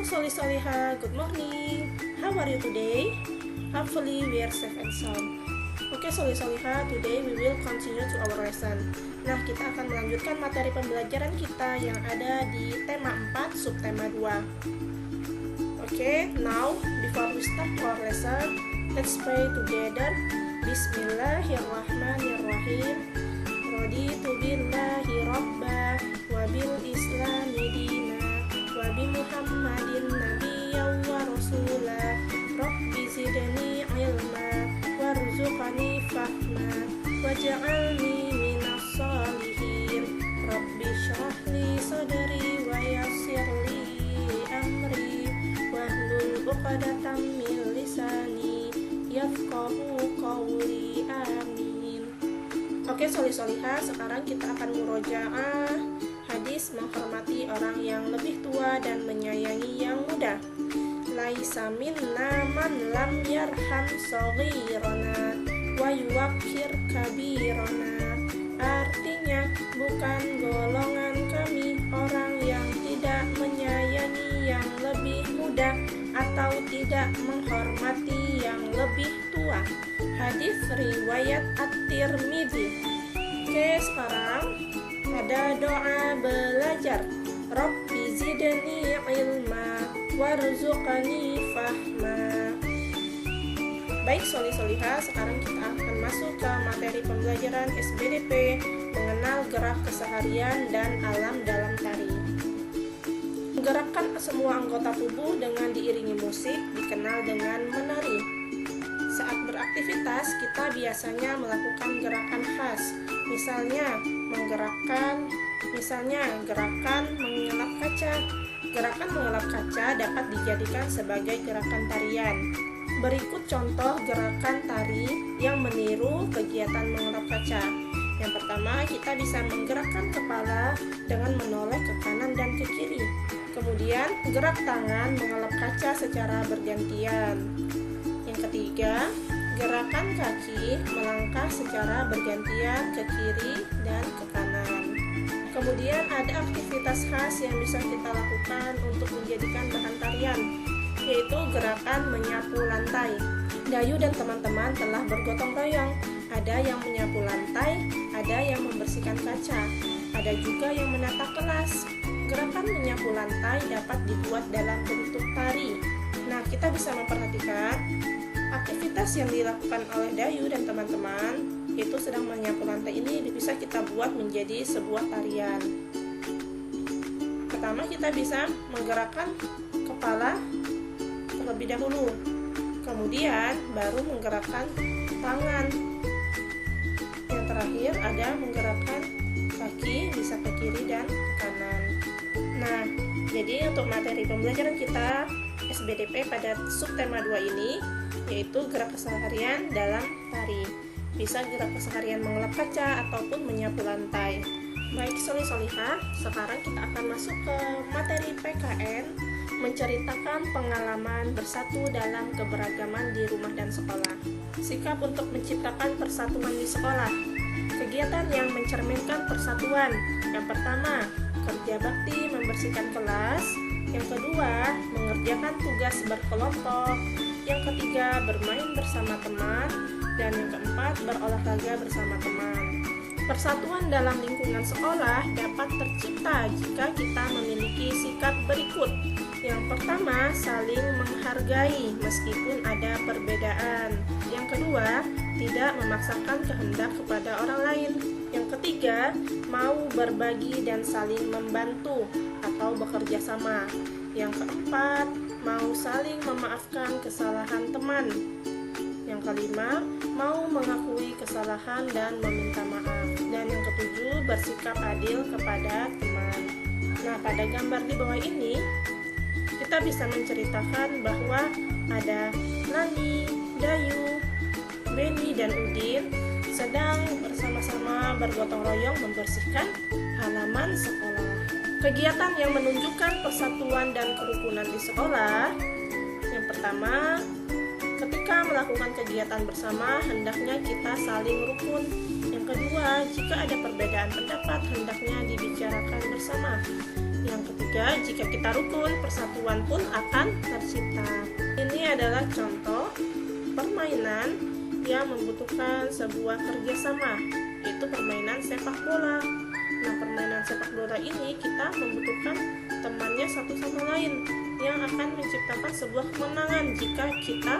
Halo Soli Soliha, good morning. How are you today? Hopefully we are safe and sound. Oke Soli Soliha, today we will continue to our lesson. Nah, kita akan melanjutkan materi pembelajaran kita yang ada di tema 4, subtema 2. Oke, now before we start our lesson, let's pray together. Bismillahirrahmanirrahim. Raditu billahi rabba wa bil islami dina wa bi Muhammadin nabiyyan wa rasula. Rabbi zidni ilma warzuqni fahma waj'alni minas sholihin. Rabbi shrah li sadri wa yassir li amri wahlul 'uqdatam min lisani yafqahu qawli. Amin. Oke Soli Soliha, sekarang kita akan murojaah hadis menghormati orang yang lebih tua dan menyayangi yang muda. Laisa minna man lam yarham shaghirana wa yuwaqqir kabirana. Artinya, bukan golongan kami orang yang tidak menyayangi yang lebih muda atau tidak menghormati yang lebih tua. Hadis riwayat At-Tirmidzi. Oke, sekarang ada doa belajar. Rabbi zidni ilma warzuqni fahma. Baik Soli Soliha, sekarang kita akan masuk ke materi pembelajaran SBDP, mengenal gerak keseharian dan alam dalam tari. Menggerakkan semua anggota tubuh dengan diiringi musik dikenal dengan menari. Saat beraktivitas, kita biasanya melakukan gerakan khas, misalnya gerakan mengelap kaca. Gerakan mengelap kaca dapat dijadikan sebagai gerakan tarian. Berikut contoh gerakan tari yang meniru kegiatan mengelap kaca. Yang pertama, kita bisa menggerakkan kepala dengan menoleh ke kanan dan ke kiri. Kemudian, gerak tangan mengelap kaca secara bergantian. Yang ketiga, gerakan kaki melangkah secara bergantian ke kiri dan ke kanan. Kemudian ada aktivitas khas yang bisa kita lakukan untuk menjadikan bahan tarian, yaitu gerakan menyapu lantai. Dayu dan teman-teman telah bergotong royong. Ada yang menyapu lantai, ada yang membersihkan kaca, ada juga yang menata kelas. Gerakan menyapu lantai dapat dibuat dalam bentuk tari. Nah, kita bisa memperhatikan aktivitas yang dilakukan oleh Dayu dan teman-teman, yaitu sedang menyapu lantai ini bisa kita buat menjadi sebuah tarian. Pertama, kita bisa menggerakkan kepala terlebih dahulu, kemudian baru menggerakkan tangan. Yang terakhir ada menggerakkan kaki, bisa ke kiri dan ke kanan. Nah, jadi untuk materi pembelajaran kita SBDP pada subtema 2 ini yaitu gerak keseharian dalam tari. Bisa gerak keseharian mengelap kaca ataupun menyapu lantai. Baik Soli Soliha, sekarang kita akan masuk ke materi PKN, menceritakan pengalaman bersatu dalam keberagaman di rumah dan sekolah. Sikap untuk menciptakan persatuan di sekolah. Kegiatan yang mencerminkan persatuan. Yang pertama, kerja bakti membersihkan kelas. Yang kedua, mengerjakan tugas berkelompok. Yang ketiga, bermain bersama teman. Dan yang keempat, berolahraga bersama teman. Persatuan dalam lingkungan sekolah dapat tercipta jika kita memiliki sikap berikut. Yang pertama, saling menghargai meskipun ada perbedaan. Yang kedua, tidak memaksakan kehendak kepada orang lain. Yang ketiga, mau berbagi dan saling membantu atau bekerja sama. Yang keempat, mau saling memaafkan kesalahan teman. Yang kelima, mau mengakui kesalahan dan meminta maaf. Dan yang ketujuh, bersikap adil kepada teman. Nah, pada gambar di bawah ini, kita bisa menceritakan bahwa ada Lani, Dayu, Beni, dan Udin sedang bersama-sama bergotong royong membersihkan halaman sekolah. Kegiatan yang menunjukkan persatuan dan kerukunan di sekolah. Yang pertama, ketika melakukan kegiatan bersama, hendaknya kita saling rukun. Yang kedua, jika ada perbedaan pendapat, hendaknya dibicarakan bersama. Yang ketiga, jika kita rukun, persatuan pun tercipta. Ini adalah contoh permainan yang membutuhkan sebuah kerjasama, yaitu permainan sepak bola. Nah, permainan sepak bola ini kita membutuhkan temannya satu sama lain yang akan menciptakan sebuah kemenangan jika kita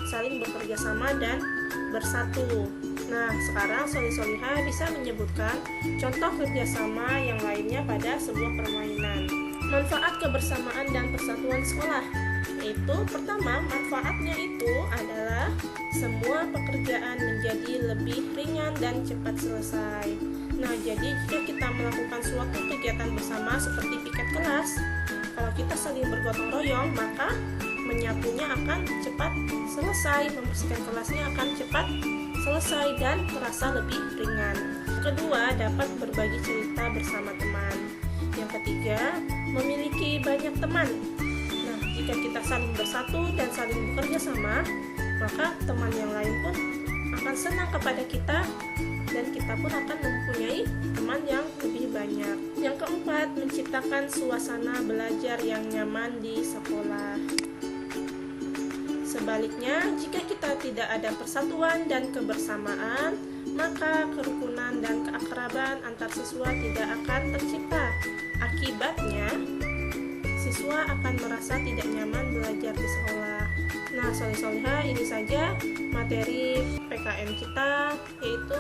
saling bekerja sama dan bersatu. Nah, sekarang Solihah bisa menyebutkan contoh kerjasama yang lainnya pada sebuah permainan. Manfaat kebersamaan dan persatuan sekolah, yaitu pertama, manfaatnya itu adalah semua pekerjaan menjadi lebih ringan dan cepat selesai. Nah, jadi jika kita melakukan suatu kegiatan bersama seperti piket kelas, kalau kita saling bergotong royong, maka menyapunya akan cepat selesai, membersihkan kelasnya akan cepat selesai dan terasa lebih ringan. Kedua, dapat berbagi cerita bersama teman. Yang ketiga, memiliki banyak teman. Nah, jika kita saling bersatu dan saling bekerja sama, maka teman yang lain pun akan senang kepada kita dan kita pun akan mempunyai teman yang lebih banyak. Yang keempat, menciptakan suasana belajar yang nyaman di sekolah. Sebaliknya, jika kita tidak ada persatuan dan kebersamaan, maka kerukunan dan keakraban antar siswa tidak akan tercipta. Akibatnya, siswa akan merasa tidak nyaman belajar di sekolah. Nah, Solihah, ini saja materi PKN kita, yaitu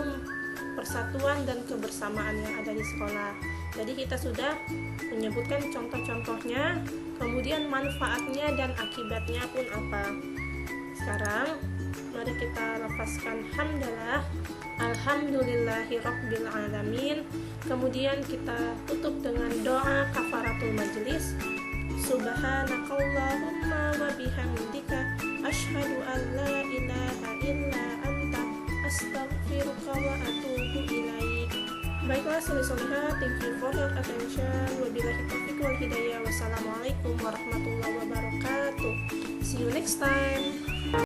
persatuan dan kebersamaan yang ada di sekolah. Jadi kita sudah menyebutkan contoh-contohnya, kemudian manfaatnya dan akibatnya pun apa. Sekarang mari kita lafazkan hamdalah, alhamdulillahirabbil alamin. Kemudian kita tutup dengan doa kafaratul majelis. Subhanakallahumma wa bihamdika asyhadu an la ilaha illa anta astaghfiruka wa atubu ilaik. Baiklah Solihah, thank you for your attention. Wabillahi taufiq wal hidayah. Wassalamualaikum warahmatullahi wabarakatuh. See you next time.